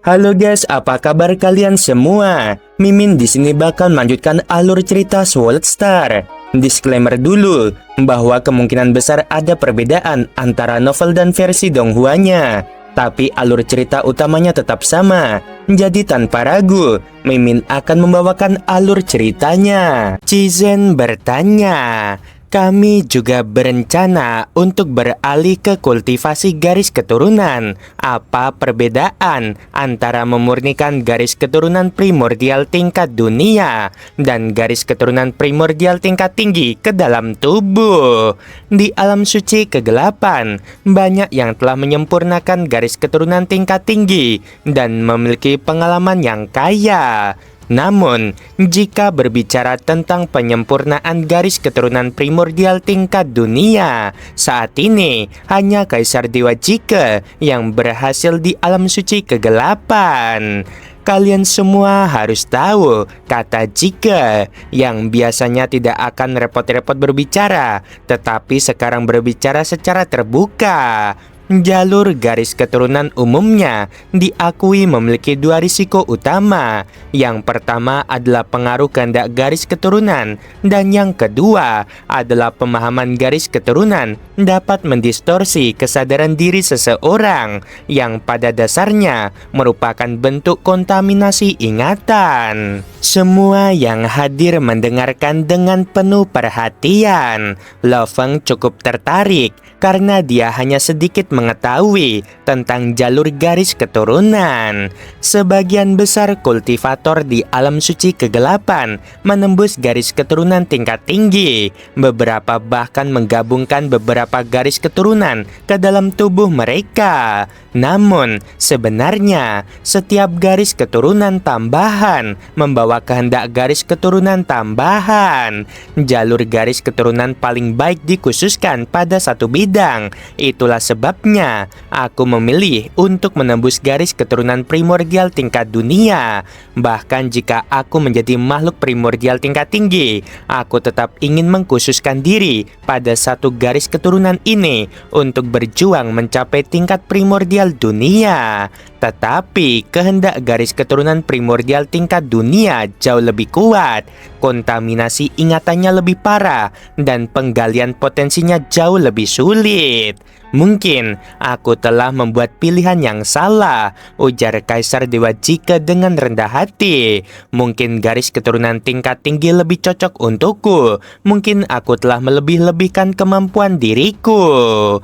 Halo guys, apa kabar kalian semua? Mimin di sini bakal melanjutkan alur cerita Sword Star. Disclaimer dulu, bahwa kemungkinan besar ada perbedaan antara novel dan versi Donghua-nya. Tapi alur cerita utamanya tetap sama. Jadi tanpa ragu, Mimin akan membawakan alur ceritanya. Cizen bertanya, kami juga berencana untuk beralih ke kultivasi garis keturunan. Apa perbedaan antara memurnikan garis keturunan primordial tingkat dunia dan garis keturunan primordial tingkat tinggi ke dalam tubuh? Di alam suci kegelapan, banyak yang telah menyempurnakan garis keturunan tingkat tinggi dan memiliki pengalaman yang kaya. Namun, jika berbicara tentang penyempurnaan garis keturunan primordial tingkat dunia, saat ini hanya Kaisar Dewa Jike yang berhasil di alam suci kegelapan. Kalian semua harus tahu, kata Jike yang biasanya tidak akan repot-repot berbicara, tetapi sekarang berbicara secara terbuka. Jalur garis keturunan umumnya diakui memiliki dua risiko utama. Yang pertama adalah pengaruh kehendak garis keturunan, dan yang kedua adalah pemahaman garis keturunan dapat mendistorsi kesadaran diri seseorang yang pada dasarnya merupakan bentuk kontaminasi ingatan. Semua yang hadir mendengarkan dengan penuh perhatian. Lo Feng cukup tertarik karena dia hanya sedikit mengetahui tentang jalur garis keturunan. Sebagian besar kultivator di alam suci kegelapan menembus garis keturunan tingkat tinggi. Beberapa bahkan menggabungkan beberapa garis keturunan ke dalam tubuh mereka. Namun, sebenarnya setiap garis keturunan tambahan membawa kehendak garis keturunan tambahan. Jalur garis keturunan paling baik dikhususkan pada satu bidang. Itulah sebabnya aku memilih untuk menembus garis keturunan primordial tingkat dunia. Bahkan jika aku menjadi makhluk primordial tingkat tinggi, aku tetap ingin mengkhususkan diri pada satu garis keturunan ini untuk berjuang mencapai tingkat primordial dunia. Tetapi kehendak garis keturunan primordial tingkat dunia jauh lebih kuat. Kontaminasi ingatannya lebih parah dan penggalian potensinya jauh lebih sulit. Mungkin aku telah membuat pilihan yang salah, ujar Kaisar Dewa Jike dengan rendah hati. Mungkin garis keturunan tingkat tinggi lebih cocok untukku. Mungkin aku telah melebih-lebihkan kemampuan diriku.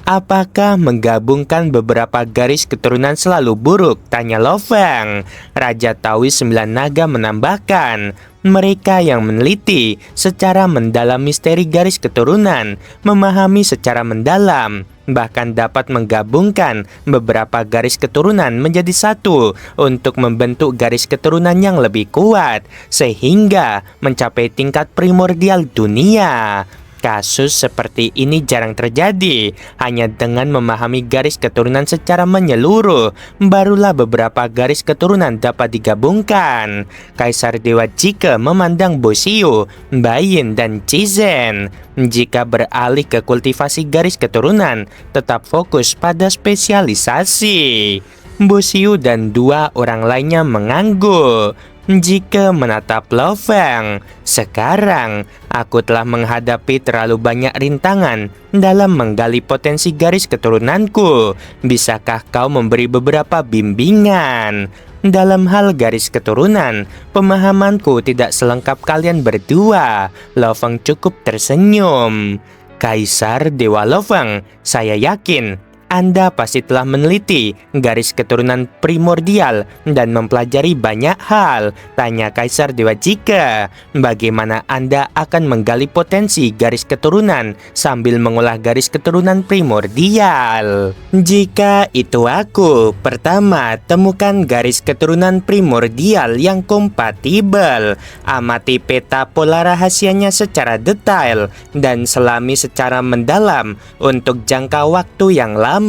Apakah menggabungkan beberapa garis keturunan selalu buruk? Tanya Lo Feng. Raja Taois 9 Naga menambahkan, mereka yang meneliti secara mendalam misteri garis keturunan, memahami secara mendalam, bahkan dapat menggabungkan beberapa garis keturunan menjadi satu untuk membentuk garis keturunan yang lebih kuat, sehingga mencapai tingkat primordial dunia. Kasus seperti ini jarang terjadi. Hanya dengan memahami garis keturunan secara menyeluruh, barulah beberapa garis keturunan dapat digabungkan. Kaisar Dewa Jike memandang Bosio, Bayin, dan Cizen. Jika beralih ke kultivasi garis keturunan, tetap fokus pada spesialisasi. Bosio dan dua orang lainnya mengangguk. Jika menatap Lo Feng, sekarang aku telah menghadapi terlalu banyak rintangan dalam menggali potensi garis keturunanku. Bisakah kau memberi beberapa bimbingan? Dalam hal garis keturunan, pemahamanku tidak selengkap kalian berdua. Lo Feng cukup tersenyum. Kaisar Dewa Lo Feng, saya yakin Anda pasti telah meneliti garis keturunan primordial dan mempelajari banyak hal. Tanya Kaisar Dewa Jike, bagaimana Anda akan menggali potensi garis keturunan sambil mengolah garis keturunan primordial? Jika itu aku, pertama, temukan garis keturunan primordial yang kompatibel. Amati peta pola rahasianya secara detail dan selami secara mendalam untuk jangka waktu yang lama.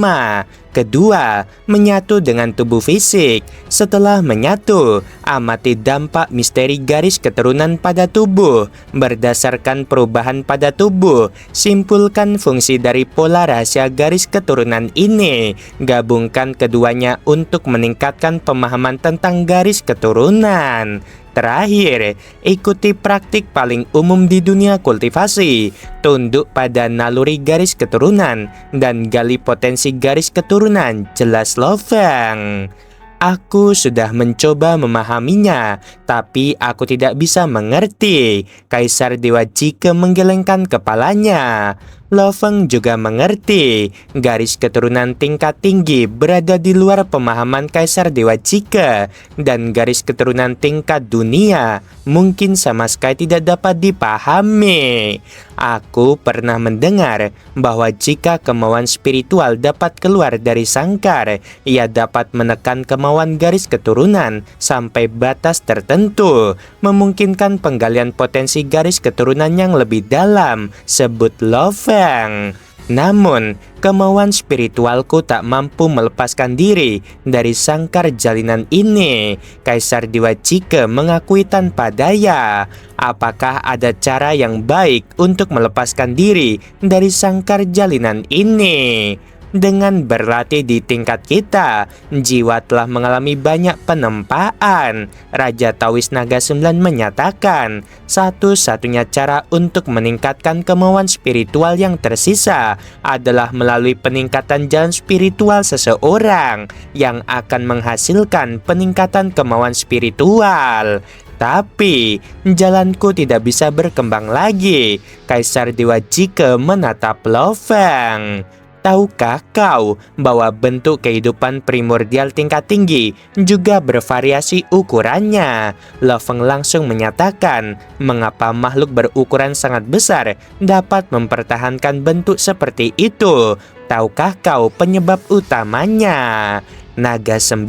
Kedua, menyatu dengan tubuh fisik. Setelah menyatu, amati dampak misteri garis keturunan pada tubuh. Berdasarkan perubahan pada tubuh, simpulkan fungsi dari pola rahasia garis keturunan ini. Gabungkan keduanya untuk meningkatkan pemahaman tentang garis keturunan. Terakhir, ikuti praktik paling umum di dunia kultivasi, tunduk pada naluri garis keturunan, dan gali potensi garis keturunan, jelas Loveng. Aku sudah mencoba memahaminya, tapi aku tidak bisa mengerti. Kaisar Dewa Jike menggelengkan kepalanya. Loveng juga mengerti, garis keturunan tingkat tinggi berada di luar pemahaman Kaisar Dewa Jike, dan garis keturunan tingkat dunia mungkin sama sekali tidak dapat dipahami. Aku pernah mendengar bahwa jika kemauan spiritual dapat keluar dari sangkar, ia dapat menekan kemauan garis keturunan sampai batas tertentu, memungkinkan penggalian potensi garis keturunan yang lebih dalam, sebut Loveng. Namun, kemauan spiritualku tak mampu melepaskan diri dari sangkar jalinan ini. Kaisar Dewa Jike mengakui tanpa daya. Apakah ada cara yang baik untuk melepaskan diri dari sangkar jalinan ini? Dengan berlatih di tingkat kita, jiwa telah mengalami banyak penempaan. Raja Taois Naga 9 menyatakan, satu-satunya cara untuk meningkatkan kemauan spiritual yang tersisa adalah melalui peningkatan jalan spiritual seseorang yang akan menghasilkan peningkatan kemauan spiritual. Tapi, jalanku tidak bisa berkembang lagi. Kaisar Dewa Jike menatap Loveng. Tahukah kau bahwa bentuk kehidupan primordial tingkat tinggi juga bervariasi ukurannya? Loveng langsung menyatakan mengapa makhluk berukuran sangat besar dapat mempertahankan bentuk seperti itu. Tahukah kau penyebab utamanya? Naga 9,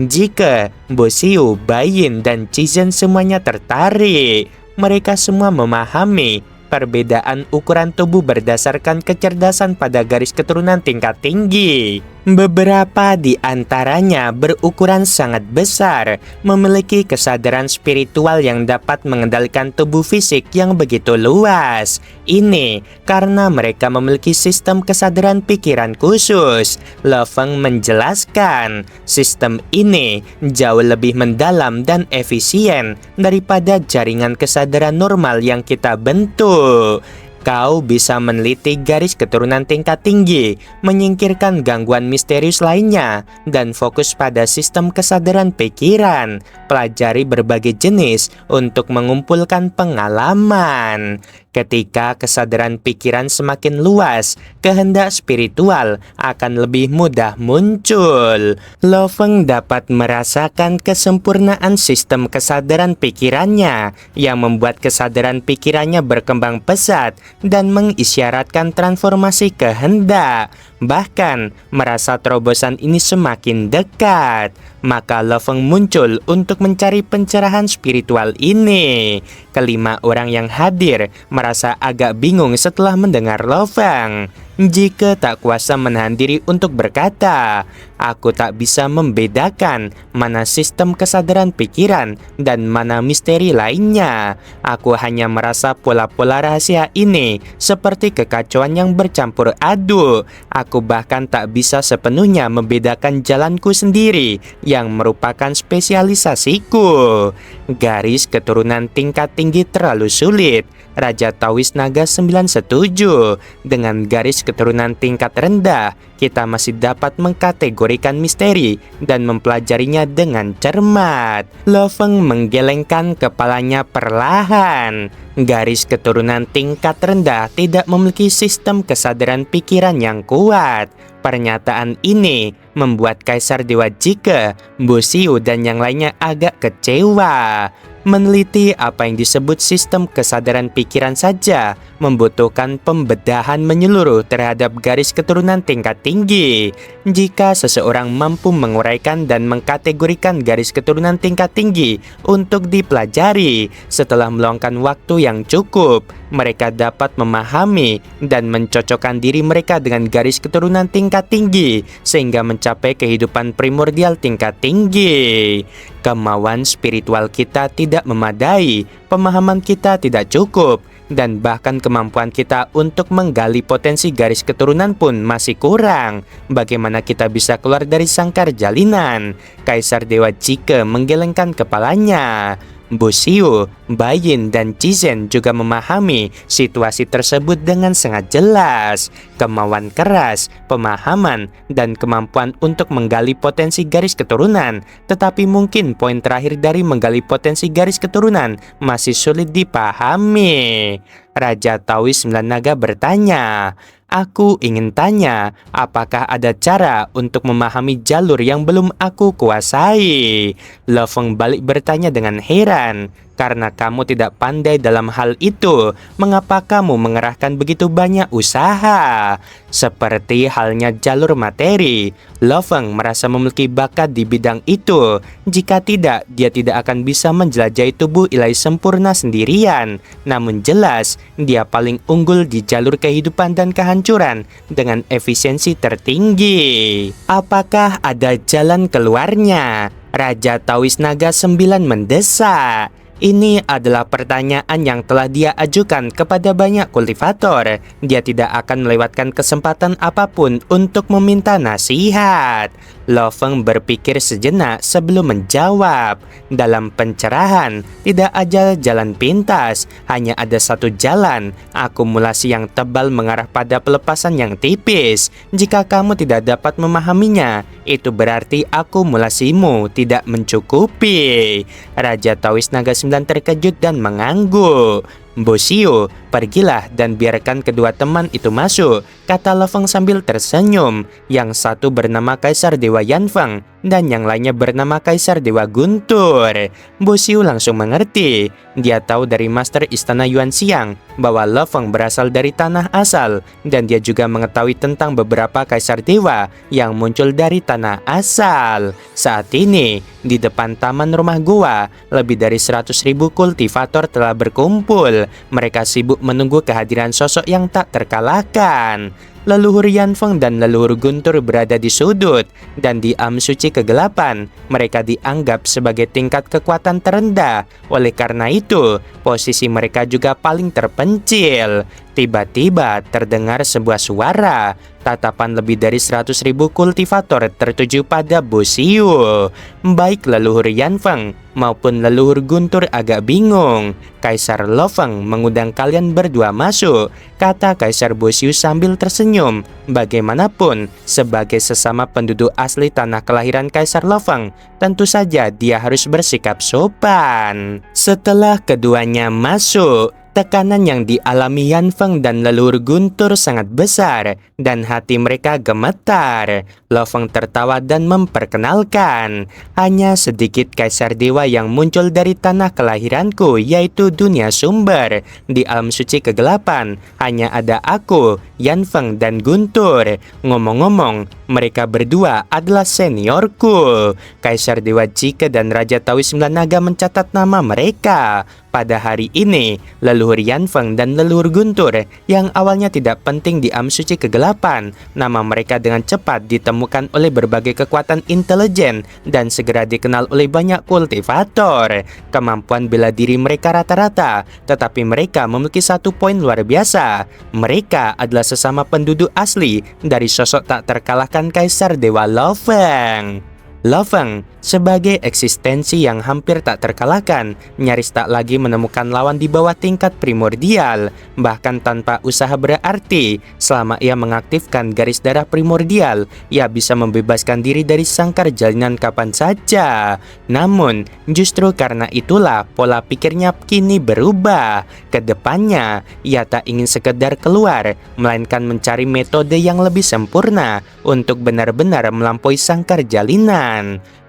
Jike, Bosiu, Bayin, dan Cizen semuanya tertarik. Mereka semua memahami perbedaan ukuran tubuh berdasarkan kecerdasan pada garis keturunan tingkat tinggi. Beberapa di antaranya berukuran sangat besar, memiliki kesadaran spiritual yang dapat mengendalikan tubuh fisik yang begitu luas. Ini karena mereka memiliki sistem kesadaran pikiran khusus. Loveng menjelaskan, sistem ini jauh lebih mendalam dan efisien daripada jaringan kesadaran normal yang kita bentuk. Kau bisa meneliti garis keturunan tingkat tinggi, menyingkirkan gangguan misterius lainnya, dan fokus pada sistem kesadaran pikiran. Pelajari berbagai jenis untuk mengumpulkan pengalaman. Ketika kesadaran pikiran semakin luas, kehendak spiritual akan lebih mudah muncul. Loveng dapat merasakan kesempurnaan sistem kesadaran pikirannya yang membuat kesadaran pikirannya berkembang pesat dan mengisyaratkan transformasi kehendak. Bahkan, merasa terobosan ini semakin dekat. Maka Loveng muncul untuk mencari pencerahan spiritual ini. Kelima orang yang hadir merasa agak bingung setelah mendengar Loveng. Jike tak kuasa menahan diri untuk berkata, aku tak bisa membedakan mana sistem kesadaran pikiran dan mana misteri lainnya. Aku hanya merasa pola-pola rahasia ini seperti kekacauan yang bercampur aduk. Aku bahkan tak bisa sepenuhnya membedakan jalanku sendiri yang merupakan spesialisasiku. Garis keturunan tingkat tinggi terlalu sulit. Raja Taois Naga 9 setuju. Dengan garis keturunan tingkat rendah, kita masih dapat mengkategorikan misteri dan mempelajarinya dengan cermat. Loveng menggelengkan kepalanya perlahan. Garis keturunan tingkat rendah tidak memiliki sistem kesadaran pikiran yang kuat. Pernyataan ini membuat Kaisar Dewa Jike, Bosiu, dan yang lainnya agak kecewa. Meneliti apa yang disebut sistem kesadaran pikiran saja membutuhkan pembedahan menyeluruh terhadap garis keturunan tingkat tinggi. Jika seseorang mampu menguraikan dan mengkategorikan garis keturunan tingkat tinggi untuk dipelajari setelah meluangkan waktu yang cukup, mereka dapat memahami dan mencocokkan diri mereka dengan garis keturunan tingkat tinggi sehingga mencapai kehidupan primordial tingkat tinggi. Kemauan spiritual kita tidak memadai, pemahaman kita tidak cukup, dan bahkan kemampuan kita untuk menggali potensi garis keturunan pun masih kurang. Bagaimana kita bisa keluar dari sangkar jalinan? Kaisar Dewa Jike menggelengkan kepalanya. Bosio, Bayin, dan Cizen juga memahami situasi tersebut dengan sangat jelas. Kemauan keras, pemahaman, dan kemampuan untuk menggali potensi garis keturunan. Tetapi mungkin poin terakhir dari menggali potensi garis keturunan masih sulit dipahami. Raja Taois 9 Naga bertanya, "Aku ingin tanya, apakah ada cara untuk memahami jalur yang belum aku kuasai?" Lo Feng balik bertanya dengan heran, "Karena kamu tidak pandai dalam hal itu, mengapa kamu mengerahkan begitu banyak usaha?" Seperti halnya jalur materi, Lo Feng merasa memiliki bakat di bidang itu. Jika tidak, dia tidak akan bisa menjelajahi tubuh ilahi sempurna sendirian. Namun jelas, dia paling unggul di jalur kehidupan dan kehancuran dengan efisiensi tertinggi. Apakah ada jalan keluarnya? Raja Taois Naga 9 mendesak. Ini adalah pertanyaan yang telah dia ajukan kepada banyak kultivator. Dia tidak akan melewatkan kesempatan apapun untuk meminta nasihat. Lo Feng berpikir sejenak sebelum menjawab. Dalam pencerahan, tidak ada jalan pintas, hanya ada satu jalan, akumulasi yang tebal mengarah pada pelepasan yang tipis. Jika kamu tidak dapat memahaminya, itu berarti akumulasimu tidak mencukupi. Raja Taois Naga 9 terkejut dan mengangguk. "Bosio, pergilah dan biarkan kedua teman itu masuk," kata Lo Feng sambil tersenyum. Yang satu bernama Kaisar Dewa Yanfeng dan yang lainnya bernama Kaisar Dewa Guntur. Bosio langsung mengerti. Dia tahu dari Master Istana Yuan Xiang bahwa Lo Feng berasal dari tanah asal, dan dia juga mengetahui tentang beberapa Kaisar Dewa yang muncul dari tanah asal. Saat ini, di depan taman rumah gua, lebih dari 100.000 kultivator telah berkumpul. Mereka sibuk menunggu kehadiran sosok yang tak terkalahkan. Leluhur Yanfeng dan leluhur Guntur berada di sudut, dan di suci kegelapan, mereka dianggap sebagai tingkat kekuatan terendah. Oleh karena itu, posisi mereka juga paling terpencil. Tiba-tiba terdengar sebuah suara. Tatapan lebih dari 100.000 kultivator tertuju pada Bosio. Baik leluhur Yanfeng maupun leluhur Guntur agak bingung. "Kaisar Lo Feng mengundang kalian berdua masuk," kata Kaisar Bosio sambil tersenyum. Bagaimanapun, sebagai sesama penduduk asli tanah kelahiran Kaisar Lo Feng, tentu saja dia harus bersikap sopan. Setelah keduanya masuk, tekanan yang dialami Yanfeng dan leluhur Guntur sangat besar, dan hati mereka gemetar. Lo Feng tertawa dan memperkenalkan, "Hanya sedikit Kaisar Dewa yang muncul dari tanah kelahiranku, yaitu dunia sumber. Di alam suci kegelapan, hanya ada aku, Yanfeng, dan Guntur. Ngomong-ngomong, mereka berdua adalah seniorku." Kaisar Dewa Jike dan Raja Taois 9 Naga mencatat nama mereka. Pada hari ini, leluhur Yanfeng dan leluhur Guntur yang awalnya tidak penting di suci kegelapan, nama mereka dengan cepat ditemukan oleh berbagai kekuatan intelijen dan segera dikenal oleh banyak kultivator. Kemampuan bela diri mereka rata-rata, tetapi mereka memiliki satu poin luar biasa. Mereka adalah sesama penduduk asli dari sosok tak terkalahkan Kaisar Dewa Lo Feng. Lo Feng, sebagai eksistensi yang hampir tak terkalahkan, nyaris tak lagi menemukan lawan di bawah tingkat primordial. Bahkan tanpa usaha berarti, selama ia mengaktifkan garis darah primordial, ia bisa membebaskan diri dari sangkar jalinan kapan saja. Namun, justru karena itulah pola pikirnya kini berubah. Kedepannya, ia tak ingin sekedar keluar, melainkan mencari metode yang lebih sempurna untuk benar-benar melampaui sangkar jalinan.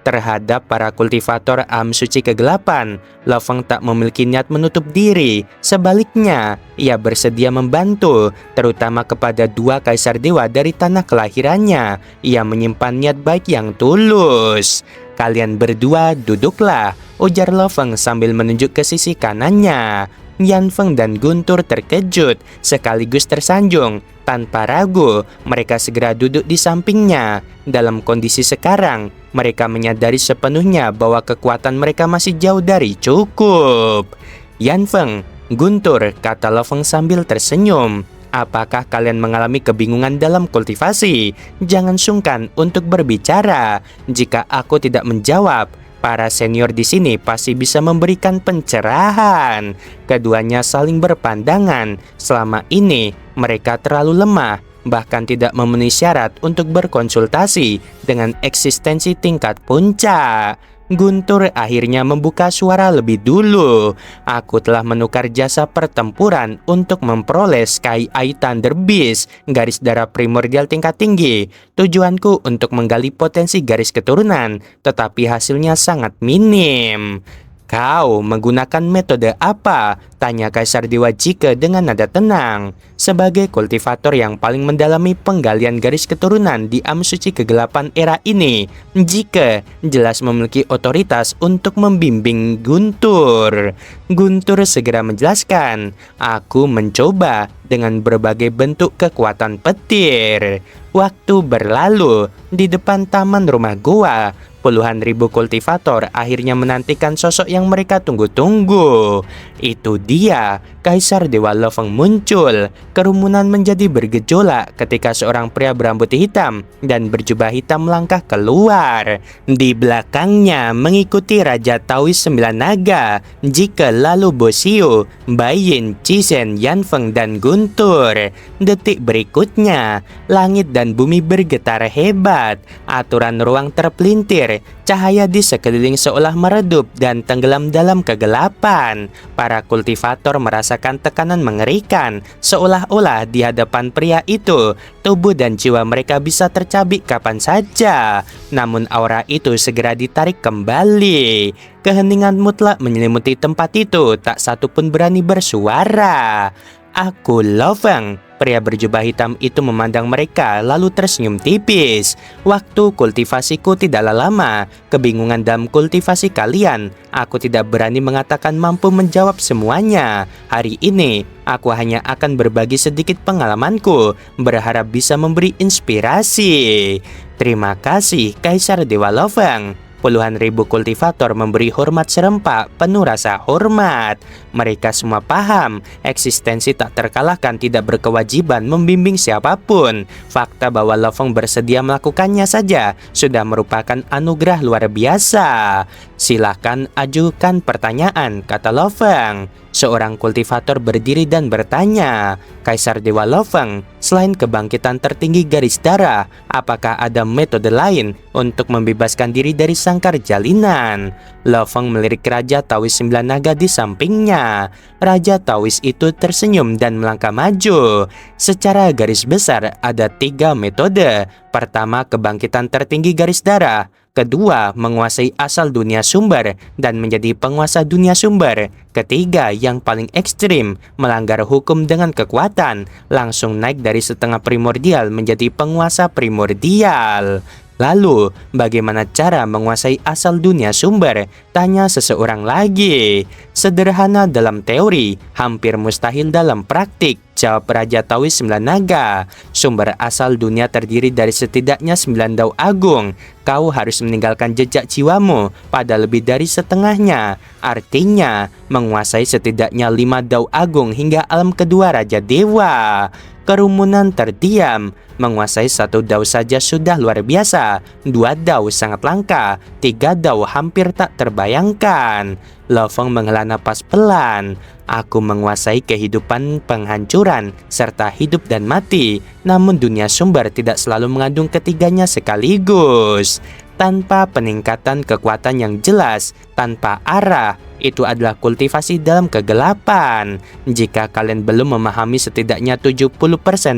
Terhadap para kultivator ahm suci kegelapan, Lo Feng tak memiliki niat menutup diri. Sebaliknya, ia bersedia membantu, terutama kepada dua kaisar dewa dari tanah kelahirannya. Ia menyimpan niat baik yang tulus. "Kalian berdua duduklah," ujar Lo Feng sambil menunjuk ke sisi kanannya. Yan Feng dan Guntur terkejut sekaligus tersanjung. Tanpa ragu, mereka segera duduk di sampingnya. Dalam kondisi sekarang, mereka menyadari sepenuhnya bahwa kekuatan mereka masih jauh dari cukup. "Yan Feng, Guntur," kata Lo Feng sambil tersenyum. "Apakah kalian mengalami kebingungan dalam kultivasi? Jangan sungkan untuk berbicara. Jika aku tidak menjawab, para senior di sini pasti bisa memberikan pencerahan." Keduanya saling berpandangan. Selama ini mereka terlalu lemah, bahkan tidak memenuhi syarat untuk berkonsultasi dengan eksistensi tingkat puncak. Guntur akhirnya membuka suara lebih dulu. "Aku telah menukar jasa pertempuran untuk memperoleh Sky Eye Thunder Beast, garis darah primordial tingkat tinggi. Tujuanku untuk menggali potensi garis keturunan, tetapi hasilnya sangat minim." "Kau menggunakan metode apa?" tanya Kaisar Dewa Jike dengan nada tenang. Sebagai kultivator yang paling mendalami penggalian garis keturunan di ahm suci kegelapan era ini, Jike jelas memiliki otoritas untuk membimbing Guntur. Guntur segera menjelaskan, "Aku mencoba dengan berbagai bentuk kekuatan petir." Waktu berlalu di depan taman rumah goa. Puluhan ribu kultivator akhirnya menantikan sosok yang mereka tunggu-tunggu. Itu dia, Kaisar Dewa Lo Feng muncul. Kerumunan menjadi bergejolak ketika seorang pria berambut hitam dan berjubah hitam melangkah keluar. Di belakangnya mengikuti Raja Taois 9 Naga, Jike, lalu Bosio, Baiyin, Cisen, Yan Feng, dan Guntur. Detik berikutnya, langit dan bumi bergetar hebat. Aturan ruang terpelintir. Cahaya di sekeliling seolah meredup dan tenggelam dalam kegelapan. Para kultivator merasakan tekanan mengerikan, seolah-olah di hadapan pria itu, tubuh dan jiwa mereka bisa tercabik kapan saja. Namun aura itu segera ditarik kembali. Keheningan mutlak menyelimuti tempat itu, tak satu pun berani bersuara. "Aku Lo Feng." Pria berjubah hitam itu memandang mereka lalu tersenyum tipis. "Waktu kultivasiku tidaklah lama. Kebingungan dalam kultivasi kalian, aku tidak berani mengatakan mampu menjawab semuanya. Hari ini, aku hanya akan berbagi sedikit pengalamanku, berharap bisa memberi inspirasi." "Terima kasih, Kaisar Dewa Lo Feng." Puluhan ribu kultivator memberi hormat serempak penuh rasa hormat. Mereka semua paham, eksistensi tak terkalahkan tidak berkewajiban membimbing siapapun. Fakta bahwa Lo Feng bersedia melakukannya saja sudah merupakan anugerah luar biasa. "Silahkan ajukan pertanyaan," kata Lo Feng. Seorang kultivator berdiri dan bertanya, "Kaisar Dewa Lo Feng, selain kebangkitan tertinggi garis darah, apakah ada metode lain untuk membebaskan diri dari sangkar jalinan?" Lo Feng melirik Raja Taois 9 Naga di sampingnya. Raja Taois itu tersenyum dan melangkah maju. "Secara garis besar ada 3 metode. Pertama, kebangkitan tertinggi garis darah. Kedua, menguasai asal dunia sumber dan menjadi penguasa dunia sumber. Ketiga, yang paling ekstrim, melanggar hukum dengan kekuatan, langsung naik dari setengah primordial menjadi penguasa primordial." "Lalu, bagaimana cara menguasai asal dunia sumber?" tanya seseorang lagi. "Sederhana dalam teori, hampir mustahil dalam praktik," jawab Raja Taois 9 Naga. "Sumber asal dunia terdiri dari setidaknya 9 dao agung. Kau harus meninggalkan jejak jiwamu pada lebih dari setengahnya. Artinya, menguasai setidaknya 5 dao agung hingga alam kedua Raja Dewa." Kerumunan terdiam. Menguasai 1 dao saja sudah luar biasa. 2 dao sangat langka. 3 dao hampir tak terbayangkan. Lo Feng menghela napas pelan. "Aku menguasai kehidupan, penghancuran, serta hidup dan mati. Namun dunia sumber tidak selalu mengandung ketiganya sekaligus." tanpa peningkatan kekuatan yang jelas, tanpa arah. Itu adalah kultivasi dalam kegelapan. Jika kalian belum memahami setidaknya 70%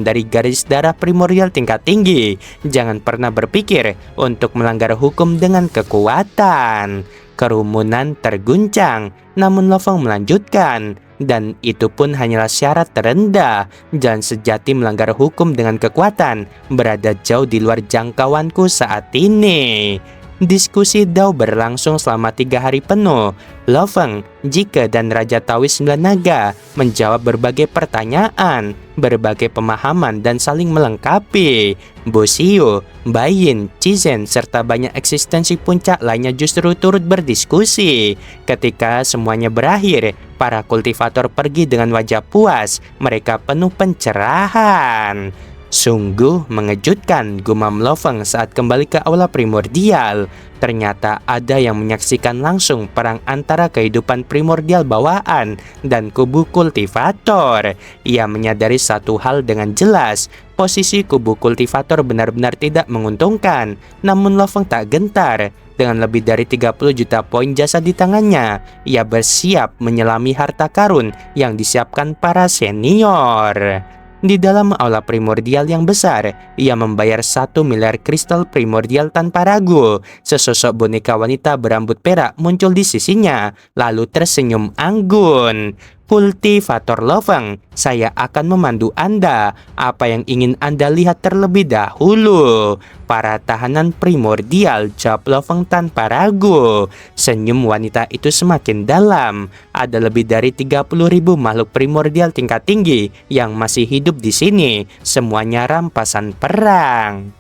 dari garis darah primordial tingkat tinggi, jangan pernah berpikir untuk melanggar hukum dengan kekuatan. Kerumunan terguncang, namun Lo-Fong melanjutkan, dan itu pun hanyalah syarat terendah. Jalan sejati melanggar hukum dengan kekuatan berada jauh di luar jangkauanku saat ini. Diskusi Dao berlangsung selama 3 hari penuh. Lo-Fong, Jike, dan Raja Taois 9 Naga menjawab berbagai pertanyaan, berbagai pemahaman, dan saling melengkapi. Bo Xiu, Bai Yin, Cizen, serta banyak eksistensi puncak lainnya justru turut berdiskusi. Ketika semuanya berakhir, para kultivator pergi dengan wajah puas. Mereka penuh pencerahan. Sungguh mengejutkan, gumam Lo-Fong saat kembali ke aula primordial. Ternyata ada yang menyaksikan langsung perang antara kehidupan primordial bawaan dan kubu kultivator. Ia menyadari satu hal dengan jelas, posisi kubu kultivator benar-benar tidak menguntungkan. Namun Lo-Fong tak gentar. Dengan lebih dari 30 juta poin jasa di tangannya, ia bersiap menyelami harta karun yang disiapkan para senior. Di dalam aula primordial yang besar, ia membayar 1 miliar kristal primordial tanpa ragu. Sesosok boneka wanita berambut perak muncul di sisinya, lalu tersenyum anggun. Kultivator Lo-Fong, saya akan memandu Anda. Apa yang ingin Anda lihat terlebih dahulu? Para tahanan primordial, jawab Lo-Fong tanpa ragu. Senyum wanita itu semakin dalam. Ada lebih dari 30.000 makhluk primordial tingkat tinggi yang masih hidup di sini. Semuanya rampasan perang.